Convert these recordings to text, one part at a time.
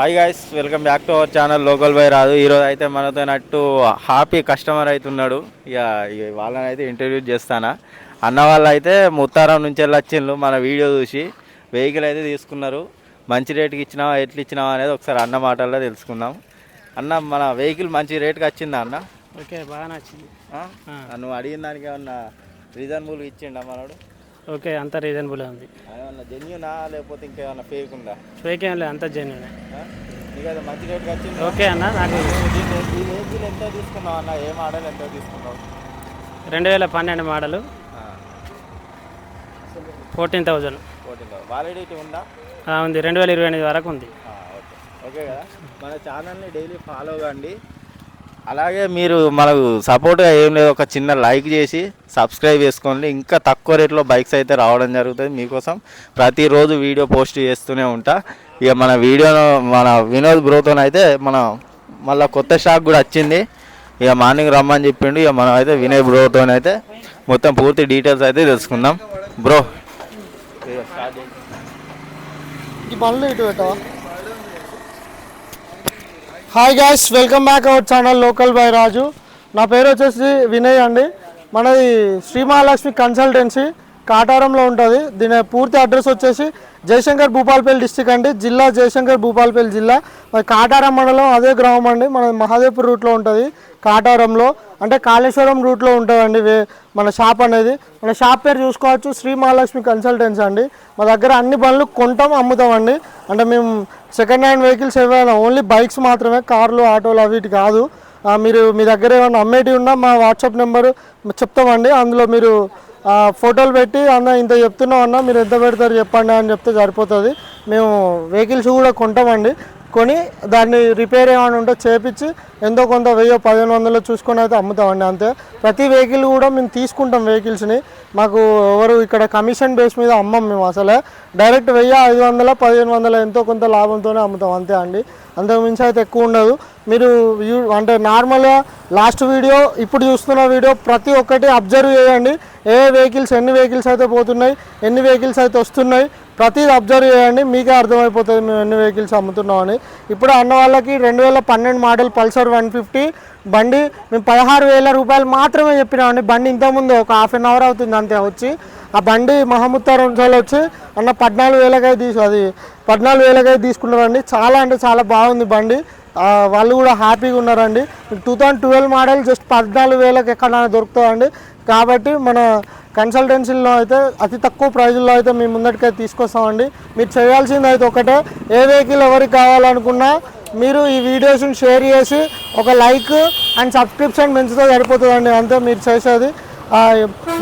Hi guys, welcome back to our channel local by Raju. ఈరోజు అయితే మనతో నట్టు హ్యాపీ కస్టమర్ అయితే ఉన్నాడు. ఇక వాళ్ళని అయితే ఇంటర్వ్యూ చేస్తానా. అన్న వాళ్ళు అయితే ముత్తారం నుంచి వచ్చిండ్రు. మన వీడియో చూసి వెహికల్ అయితే తీసుకున్నారు. మంచి రేటుకి ఇచ్చినావా, ఎట్లా ఇచ్చినావా అనేది ఒకసారి అన్న మాటల్లో తెలుసుకుందాం. అన్న, మన వెహికల్ మంచి రేటుకి వచ్చిందా అన్న? ఓకే, బాగా నచ్చింది. నువ్వు అడిగిన దానికి ఏమన్నా రీజనబుల్గా ఇచ్చిండా మనోడు? ఓకే, అంత రీజనబుల్ ఉంది. ఏమన్నా జెన్యూనా లేకపోతే ఇంకేమన్నా ఫేక్ ఉందా? ఫేక్ ఏం లేదు, అంత జెన్యున్. నీకైతే మంచి రేటుకి వచ్చింది. ఓకే అన్న, నాకు ఈ వెహికల్ ఎంత తీసుకున్నావు అన్న? ఏ మోడల్ ఎంత తీసుకున్నావు? 2012 మోడలు, 14,000. వాలిడిటీ ఉందా? ఉంది, 2028 వరకు ఉంది. ఓకే కదా. మన ఛానల్ని డైలీ ఫాలో కండి. అలాగే మీరు మనకు సపోర్ట్గా ఏం లేదు, ఒక చిన్న లైక్ చేసి సబ్స్క్రైబ్ చేసుకోండి. ఇంకా తక్కువ రేట్లో బైక్స్ అయితే రావడం జరుగుతుంది మీకోసం. ప్రతిరోజు వీడియో పోస్ట్ చేస్తూనే ఉంటా. ఇక మన వీడియోను మన వినోద్ బ్రోతోనైతే మళ్ళీ కొత్త స్టాక్ కూడా వచ్చింది. ఇక మార్నింగ్ రమ్మని చెప్పిండు. ఇక మనం అయితే వినయ్ బ్రోతోనైతే మొత్తం పూర్తి డీటెయిల్స్ అయితే తెలుసుకుందాం. Bro hi guys, welcome back our channel local by Raju. నా పేరు వచ్చేసి వినయ్ అండి. మనది శ్రీ మహాలక్ష్మి కన్సల్టెన్సీ కాటారంలో ఉంటుంది. దీని పూర్తి అడ్రస్ వచ్చేసి జయశంకర్ భూపాలపల్లి డిస్టిక్ అండి. జిల్లా జయశంకర్ భూపాలపల్లి జిల్లా. మరి కాటారం మండలం అదే గ్రామం అండి. మన మహాదేవ్పూర్ రూట్లో ఉంటుంది. కాటారంలో అంటే కాళేశ్వరం రూట్లో ఉంటుందండి మన షాప్ అనేది. మన షాప్ పేరు చూసుకోవచ్చు, శ్రీ మహాలక్ష్మి కన్సల్టెన్సీ అండి. మా దగ్గర అన్ని బండ్లు కొంటాం, అమ్ముతామండి. అంటే మేము సెకండ్ హ్యాండ్ వెహికల్స్ ఏమైనా ఓన్లీ బైక్స్ మాత్రమే, కార్లు ఆటోలు అవి కాదు. మీరు మీ దగ్గర ఏమైనా అమ్మేటివి ఉన్నా మా వాట్సాప్ నెంబరు చెప్తామండి. అందులో మీరు ఫోటోలు పెట్టి అన్న ఇంత చెప్తున్నాం అన్న, మీరు ఎంత పెడతారు చెప్పండి అని చెప్తే సరిపోతుంది. మేము వెహికల్స్ కూడా కొంటామండి. కొని దాన్ని రిపేర్ ఏమైనా ఉంటే చేపించి ఎంతో కొంత 1000-1500 చూసుకొని అయితే అమ్ముతామండి, అంతే. ప్రతి వెహికల్ కూడా మేము తీసుకుంటాం వెహికల్స్ని. మాకు ఎవరు ఇక్కడ కమిషన్ బేస్ మీద అమ్మం మేము. అసలే డైరెక్ట్ 1500-1500 ఎంతో కొంత లాభంతోనే అమ్ముతాం, అంతే అండి. అంతకు మించి అయితే ఎక్కువ ఉండదు. మీరు అంటే నార్మల్గా లాస్ట్ వీడియో ఇప్పుడు చూస్తున్న వీడియో ప్రతి ఒక్కటి అబ్జర్వ్ చేయండి. వెహికల్స్ ఎన్ని వెహికల్స్ అయితే పోతున్నాయి, ఎన్ని వెహికల్స్ అయితే వస్తున్నాయి, ప్రతిది అబ్జర్వ్ చేయండి. మీకే అర్థమైపోతుంది మేము ఎన్ని వెహికల్స్ అమ్ముతున్నామని. ఇప్పుడు అన్న వాళ్ళకి 2012 మోడల్ పల్సర్ 150 బండి మేము 16,000 రూపాయలు మాత్రమే చెప్పినామండి. బండి ఇంతకుముందు ఒక హాఫ్ అన్ అవర్ అవుతుంది అంతే వచ్చి. ఆ బండి మహముత్తారం సార్లు వచ్చి అన్న 14,000 తీసుకున్నారండి. చాలా అంటే చాలా బాగుంది బండి. వాళ్ళు కూడా హ్యాపీగా ఉన్నారండి. 2012 మోడల్ జస్ట్ 14,000 ఎక్కడైనా దొరుకుతుందండి. కాబట్టి మన కన్సల్టెన్సీలో అయితే అతి తక్కువ ప్రైజుల్లో అయితే మేము ముందటికైతే తీసుకొస్తామండి. మీరు చేయాల్సింది అయితే ఒకటే, ఏ వెహికల్ ఎవరికి కావాలనుకున్నా మీరు ఈ వీడియోస్ని షేర్ చేసి ఒక లైక్ అండ్ సబ్స్క్రిప్షన్ పెంచితే సరిపోతుందండి, అంతే మీరు చేసేది.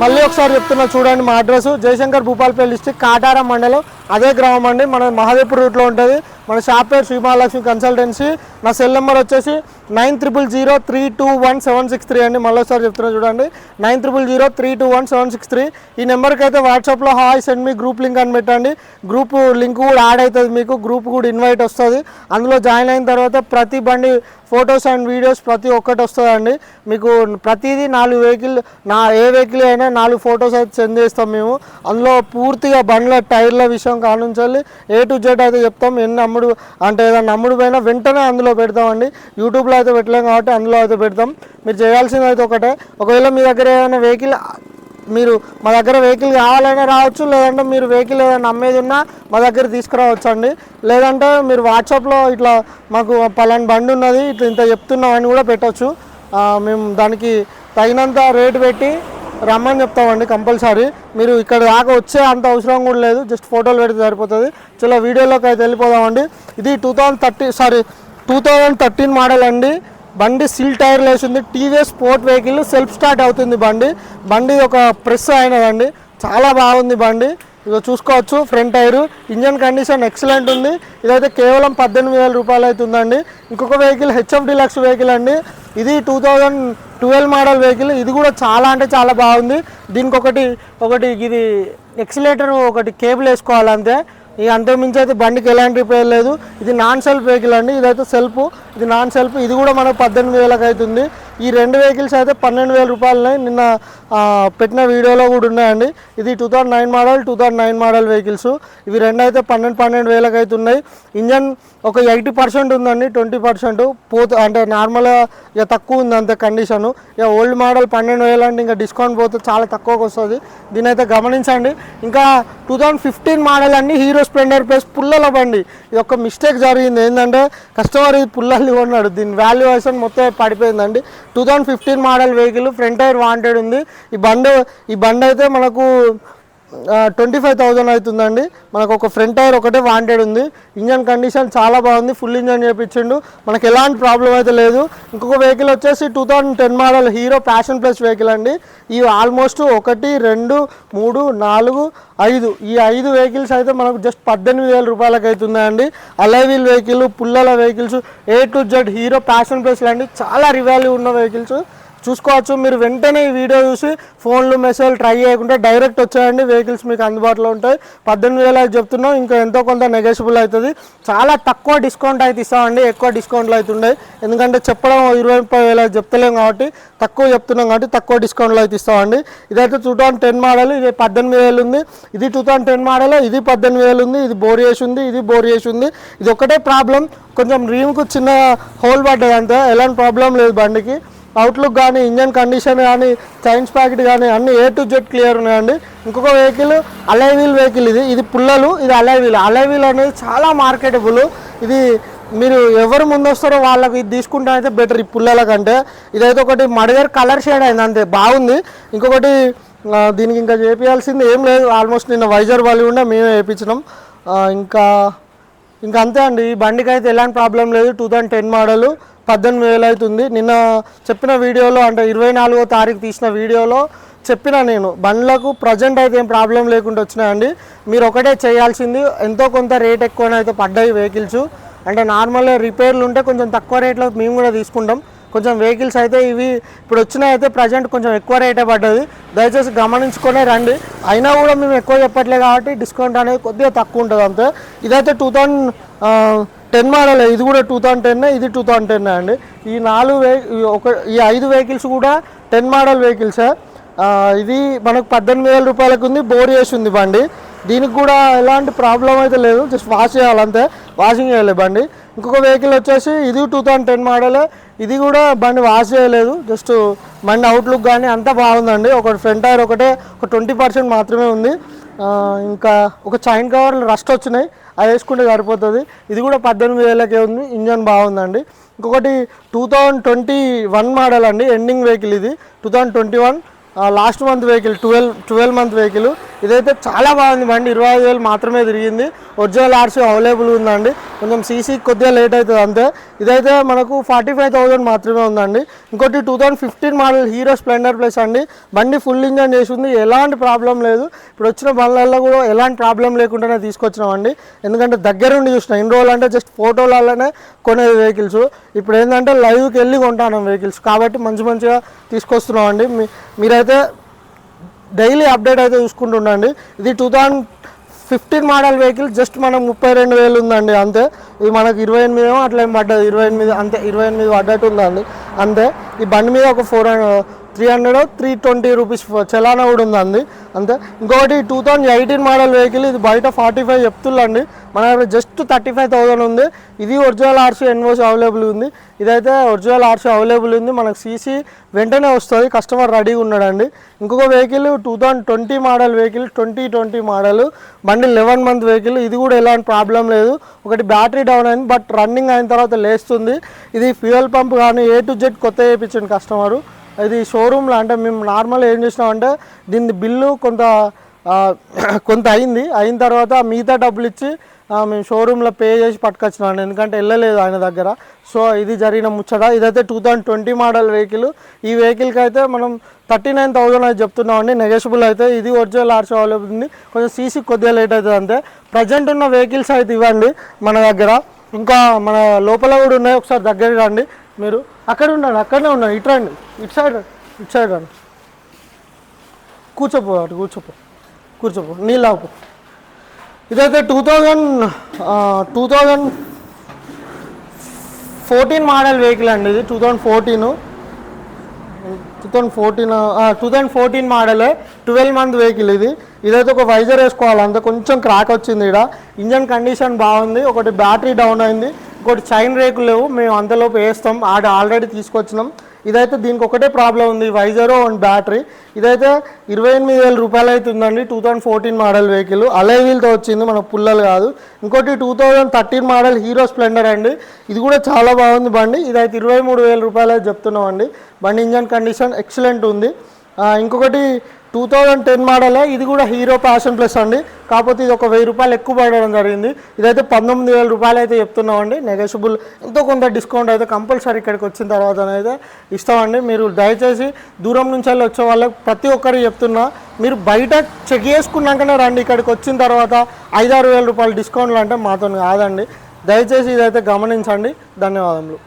మళ్ళీ ఒకసారి చెప్తున్నా చూడండి, మా అడ్రస్ జయశంకర్ భూపాలపల్లి డిస్టిక్ కాటారం మండలం అదే గ్రామం అండి. మన మహాదేవ్పూర్ రూట్లో ఉంటుంది. మన షాప్ పేరు శ్రీ మహాలక్ష్మి కన్సల్టెన్సీ. నా సెల్ నెంబర్ వచ్చేసి 9000321763 అండి. మళ్ళీ ఒకసారి చెప్తున్నా చూడండి, 9000321763. ఈ నెంబర్కి అయితే వాట్సాప్లో hi send me group link అని పెట్టండి. గ్రూప్ లింక్ కూడా యాడ్ అవుతుంది, మీకు గ్రూప్ కూడా ఇన్వైట్ వస్తుంది. అందులో జాయిన్ అయిన తర్వాత ప్రతి బండి ఫొటోస్ అండ్ వీడియోస్ ప్రతి ఒక్కటి వస్తుందండి. మీకు ప్రతిదీ 4 వెహికల్ ఏ వెహికల్ అయినా 4 ఫొటోస్ అయితే సెండ్ చేస్తాం మేము. అందులో పూర్తిగా బండ్ల టైర్ల విషయం కానుంచాలి A to Z అయితే చెప్తాం. ఎన్ని అమ్ముడు అంటే ఏదైనా అమ్ముడు పోయినా వెంటనే అందులో పెడతామండి. యూట్యూబ్లో అయితే పెట్టలేం కాబట్టి అందులో అయితే పెడతాం. మీరు చేయాల్సింది అయితే ఒకటే, ఒకవేళ మీ దగ్గర ఏదైనా వెహికల్ మీరు మా దగ్గర వెహికల్ కావాలైనా రావచ్చు, లేదంటే మీరు వెహికల్ ఏదైనా అమ్మేది ఉన్నా మా దగ్గర తీసుకురావచ్చు అండి. లేదంటే మీరు వాట్సాప్లో ఇట్లా మాకు పలానా బండి ఉన్నది ఇట్లా ఇంత చెప్తున్నాం అని కూడా పెట్టవచ్చు. మేము దానికి తగినంత రేటు పెట్టి రమ్మని చెప్తామండి కంపల్సరీ. మీరు ఇక్కడ దాకా వచ్చే అంత అవసరం కూడా లేదు, జస్ట్ ఫోటోలు పెడితే సరిపోతుంది. చలో వీడియోలోకి అయితే వెళ్ళిపోదామండి. ఇది 2013 మోడల్ అండి. బండి సిల్ టైర్లు వేసింది. TVS sport vehicle, self start అవుతుంది బండి ఒక ప్రెస్ అయినదండి. చాలా బాగుంది బండి. ఇక చూసుకోవచ్చు, front tyre, engine condition excellent ఉంది. ఇదైతే కేవలం 18,000 రూపాయలు అవుతుందండి. ఇంకొక వెహికల్ HF డీలక్స్ వెహికల్ అండి. ఇది 2012 మోడల్ వెహికల్. ఇది కూడా చాలా అంటే చాలా బాగుంది. దీనికి ఒకటి ఇది ఎక్సిలేటర్ ఒకటి కేబుల్ వేసుకోవాలి అంతే. ఇక అంతకుమించి అయితే బండికి ఎలాంటి రిపేర్ లేదు. ఇది నాన్ సెల్ఫ్ వెహికల్ అండి. ఇదైతే సెల్ఫ్. ఇది నాన్ సెల్ఫ్, ఇది కూడా మనకు 18,000కి అవుతుంది. ఈ 2 వెహికల్స్ అయితే 12,000 రూపాయలు నిన్న పెట్టిన వీడియోలో కూడా ఉన్నాయండి. ఇది 2009 మోడల్ వెహికల్స్. ఇవి రెండు అయితే 12,000కి అవుతున్నాయి. ఇంజన్ ఒక 80% ఉందండి, 20% పోతే అంటే నార్మల్గా ఇక తక్కువ ఉంది అంతే కండిషను. ఇక ఓల్డ్ మోడల్ 12,000 అంటే ఇంకా డిస్కౌంట్ పోతే చాలా తక్కువకి వస్తుంది. దీని అయితే గమనించండి. ఇంకా 2015 మోడల్ అండి, హీరో స్ప్లెండర్ ప్లస్ పుల్లల బండి. ఇది ఒక మిస్టేక్ జరిగింది ఏంటంటే కస్టమర్ ఇది పుల్లలు కొన్నాడు, దీని వాల్యుయేషన్ మొత్తం పడిపోయిందండి. 2015 model vehicle, front tyre wanted ఉంది. ఈ బండి అయితే మనకు 25,000 అవుతుందండి. మనకు ఒక ఫ్రంట్ టైర్ ఒకటే వాంటెడ్ ఉంది. ఇంజన్ కండిషన్ చాలా బాగుంది, ఫుల్ ఇంజన్ చేయించిండు, మనకు ఎలాంటి ప్రాబ్లం అయితే లేదు. ఇంకొక వెహికల్ వచ్చేసి 2010 model hero Passion plus vehicle అండి. ఇవి ఆల్మోస్ట్ 1, 2, 3, 4, 5 ఈ 5 వెహికల్స్ అయితే మనకు జస్ట్ 18,000 రూపాయలకి అవుతుందండి. అలైవీల్ వెహికల్, పుల్లల vehicles, A to Z Hero Passion plus అండి, చాలా రివాల్యూ ఉన్న వెహికల్స్ చూసుకోవచ్చు. మీరు వెంటనే ఈ వీడియో చూసి ఫోన్లు మెసేజ్ ట్రై చేయకుండా డైరెక్ట్ వచ్చాయండి, వెహికల్స్ మీకు అందుబాటులో ఉంటాయి. 18,000 చెప్తున్నాం, ఇంకా ఎంతో కొంత నెగోషియబుల్ అవుతుంది. చాలా తక్కువ డిస్కౌంట్ అయితే ఇస్తామండి, ఎక్కువ డిస్కౌంట్లు అవుతుండే ఎందుకంటే చెప్పడం 20,000 చెప్తలేం కాబట్టి తక్కువ చెప్తున్నాం కాబట్టి తక్కువ డిస్కౌంట్లు అయితే ఇస్తామండి. ఇదైతే 2010 మోడల్, ఇది 18,000 ఉంది. ఇది 2010 మోడల్, ఇది 18,000 ఉంది. ఇది బోర్ చేసి ఉంది, ఇది బోర్ చేసి ఉంది. ఇది ఒకటే ప్రాబ్లం, కొంచెం రీమ్కు చిన్న హోల్ పడ్డది అంతే, ఎలాంటి ప్రాబ్లం లేదు బండికి. అవుట్లుక్ కానీ, ఇంజన్ కండిషన్ కానీ, చైన్స్ ప్యాకెట్ కానీ అన్ని A to Z క్లియర్ ఉన్నాయండి. ఇంకొక వెహికల్ అలైవీల్ వెహికల్, ఇది పుల్లలు, ఇది అలైవీల్ అనేది చాలా మార్కెటబుల్. ఇది మీరు ఎవరు ముందు వస్తారో వాళ్ళకి ఇది తీసుకుంటే అయితే బెటర్ ఈ పుల్లల కంటే. ఇదైతే ఒకటి మడిగర్ కలర్ షేడ్ అయింది అంతే, బాగుంది. ఇంకొకటి దీనికి ఇంకా చేపించాల్సింది ఏం లేదు, ఆల్మోస్ట్ నిన్న వైజర్ వాళ్ళు ఉండే మేమే వేయించినాం. ఇంకా అంతే అండి. ఈ బండికి అయితే ఎలాంటి ప్రాబ్లం లేదు. 2010 మోడల్, 18,000 అవుతుంది. నిన్న చెప్పిన వీడియోలో అంటే 24వ తారీఖు తీసిన వీడియోలో చెప్పిన నేను బండ్లకు ప్రజెంట్ అయితే ఏం ప్రాబ్లం లేకుండా వచ్చినాయండి. మీరు ఒకటే చేయాల్సింది, ఎంతో కొంత రేట్ ఎక్కువనైతే పడ్డాయి వెహికల్స్. అంటే నార్మల్ రిపేర్లు ఉంటే కొంచెం తక్కువ రేట్లో మేము కూడా తీసుకుంటాం. కొంచెం వెహికల్స్ అయితే ఇవి ఇప్పుడు వచ్చినాయి అయితే ప్రజెంట్ కొంచెం ఎక్కువ రేటే పడ్డది, దయచేసి గమనించుకొనే రండి. అయినా కూడా మేము ఎక్కువ చెప్పట్లేదు కాబట్టి డిస్కౌంట్ అనేది కొద్దిగా తక్కువ ఉంటుంది అంతే. ఇదైతే 2010 మోడల్, ఇది కూడా 2010, ఇది 2010 అండి. ఈ 5 వెహికల్స్ కూడా 10 మోడల్ వెహికల్సే. ఇది మనకు 18,000 రూపాయలకు ఉంది, బోర్ చేసి ఉంది బండి. దీనికి కూడా ఎలాంటి ప్రాబ్లం అయితే లేదు, జస్ట్ వాష్ చేయాలంతే, వాషింగ్ చేయాలి బండి. ఇంకొక వెహికల్ వచ్చేసి ఇది 2010 మోడల్, ఇది కూడా బండి వాష్ చేయలేదు, జస్ట్ బండి అవుట్లుక్ కానీ అంతా బాగుందండి. ఒక ఫ్రంట్ టైర్ ఒకటే ఒక 20% మాత్రమే ఉంది. ఇంకా ఒక చైన్ కవర్లు రస్ట్ వచ్చినాయి, అది వేసుకుంటే సరిపోతుంది. ఇది కూడా 18,000కే ఉంది, ఇంజన్ బాగుందండి. ఇంకొకటి 2021 మోడల్ అండి, ఎండింగ్ వెహికల్. ఇది 2021 last month vehicle, 12 month vehicle. ఇదైతే చాలా బాగుంది బండి, 25,000 మాత్రమే తిరిగింది. ఒరిజినల్ ఆర్సీ అవైలబుల్ ఉందండి, కొంచెం సీసీ కొద్దిగా లేట్ అవుతుంది అంతే. ఇదైతే మనకు 45,000 మాత్రమే ఉందండి. ఇంకోటి 2015 మోడల్ హీరో స్ప్లెండర్ ప్లస్ అండి, బండి ఫుల్ ఇంజన్ చేసి ఉంది, ఎలాంటి ప్రాబ్లం లేదు. ఇప్పుడు వచ్చిన బండ్లలో కూడా ఎలాంటి ప్రాబ్లం లేకుండానే తీసుకొచ్చినామండి, ఎందుకంటే దగ్గరుండి చూసిన. ఇన్ని రోజులు అంటే జస్ట్ ఫోటోలలోనే కొనేది వెహికల్స్, ఇప్పుడు ఏంటంటే లైవ్కి వెళ్ళి కొంటాను వెహికల్స్ కాబట్టి మంచిగా తీసుకొస్తున్నామండి. మీరైతే డైలీ అప్డేట్ అయితే చూసుకుంటుండండి. ఇది 2015 మోడల్ వెహికల్, జస్ట్ మనకు 32,000 ఉందండి అంతే. ఇది మనకు 28 అట్లా ఏం పడ్డది, 28 అంతే, 28 పడ్డట్టు ఉందండి అంతే. ఈ బండి మీద ఒక 320 రూపీస్ చలానా కూడా ఉందండి అంతే. ఇంకొకటి 2018 మోడల్ వెహికల్, ఇది బయట 45 చెప్తుందండి, మన జస్ట్ 35,000 ఉంది. ఇది ఒరిజినల్ ఆర్సీ ఎన్ఓసి అవైలబుల్ ఉంది. ఇదైతే ఒరిజినల్ ఆర్సీ అవైలబుల్ ఉంది, మనకు సీసీ వెంటనే వస్తుంది, కస్టమర్ రెడీగా ఉన్నాడండి. ఇంకొక వెహికల్ 2020 మోడల్ వెహికల్, 2020 మోడల్ బండి 11 మంత్ వెహికల్. ఇది కూడా ఎలాంటి ప్రాబ్లం లేదు. ఒకటి బ్యాటరీ డౌన్ అయింది, బట్ రన్నింగ్ అయిన తర్వాత లేస్తుంది. ఇది ఫ్యూయల్ పంప్ కానీ A to Z కొత్త వేయించండి కస్టమరు. ఇది షోరూమ్లో అంటే మేము నార్మల్ ఏం చేసినామంటే దీని బిల్లు కొంత అయిన తర్వాత మిగతా డబ్బులు ఇచ్చి మేము షోరూంలో పే చేసి పట్టుకొచ్చినాం, ఎందుకంటే వెళ్ళలేదు ఆయన దగ్గర. సో ఇది జరిగిన ముచ్చట. ఇదైతే 2020 మోడల్ వెహికల్. ఈ వెహికల్కి అయితే మనం 39,000 అయితే చెప్తున్నామండి, నెగోషియబుల్ అయితే. ఇది ఒరిజినల్ ఆర్సీ అవైలబుల్ ఉంది, కొంచెం సీసీ కొద్దిగా లేట్ అవుతుంది అంతే. ప్రజెంట్ ఉన్న వెహికల్స్ అయితే ఇవ్వండి మన దగ్గర, ఇంకా మన లోపల కూడా ఉన్నాయి. ఒకసారి దగ్గరికి రండి, మీరు అక్కడ ఉండండి, అక్కడనే ఉండండి, ఇటు రండి, ఇటు సైడ్ రండి, కూర్చోపో నీళ్ళు ఆపు. ఇదైతే 2015 14 మోడల్ వెహికల్ అండి ఇది 2014 మోడల్ 12 మంత్ వెహికల్ ఇదైతే ఒక వైజర్ వేసుకోవాలి అంత కొంచెం క్రాక్ వచ్చింది ఇక్కడ ఇంజన్ కండిషన్ బాగుంది ఒకటి బ్యాటరీ డౌన్ అయింది ఇంకోటి చైన్ రేకులు లేవు మేము అంతలోపు వేస్తాం ఆల్రెడీ తీసుకొచ్చినాం ఇదైతే దీనికి ఒకటే ప్రాబ్లం ఉంది వైజరు అండ్ బ్యాటరీ ఇదైతే 28,000 రూపాయలు అయితే ఉందండి 2014 మోడల్ వెహికల్ అలై వీల్తో వచ్చింది మన పుల్లలు కాదు ఇంకోటి 2013 మోడల్ హీరో స్ప్లెండర్ అండి ఇది కూడా చాలా బాగుంది బండి ఇదైతే 23,000 రూపాయలు అయితే చెప్తున్నాం అండి బండి ఇంజన్ కండిషన్ ఎక్సలెంట్ ఉంది ఇంకొకటి 2010 మోడలే ఇది కూడా హీరో ప్యాషన్ ప్లస్ అండి కాకపోతే ఇది ఒక 1,000 రూపాయలు ఎక్కువ పడడం జరిగింది ఇదైతే 19,000 రూపాయలు అయితే చెప్తున్నామండి నెగోషియబుల్ ఎంతో కొంత డిస్కౌంట్ అయితే కంపల్సరీ ఇక్కడికి వచ్చిన తర్వాత అయితే ఇస్తామండి మీరు దయచేసి దూరం నుంచి వెళ్ళి వచ్చే వాళ్ళకి ప్రతి ఒక్కరికి చెప్తున్నా మీరు బయట చెక్ చేసుకున్నాకనే రండి ఇక్కడికి వచ్చిన తర్వాత 5,000-6,000 రూపాయలు డిస్కౌంట్లు అంటే మాతో కాదండి దయచేసి ఇదైతే గమనించండి ధన్యవాదములు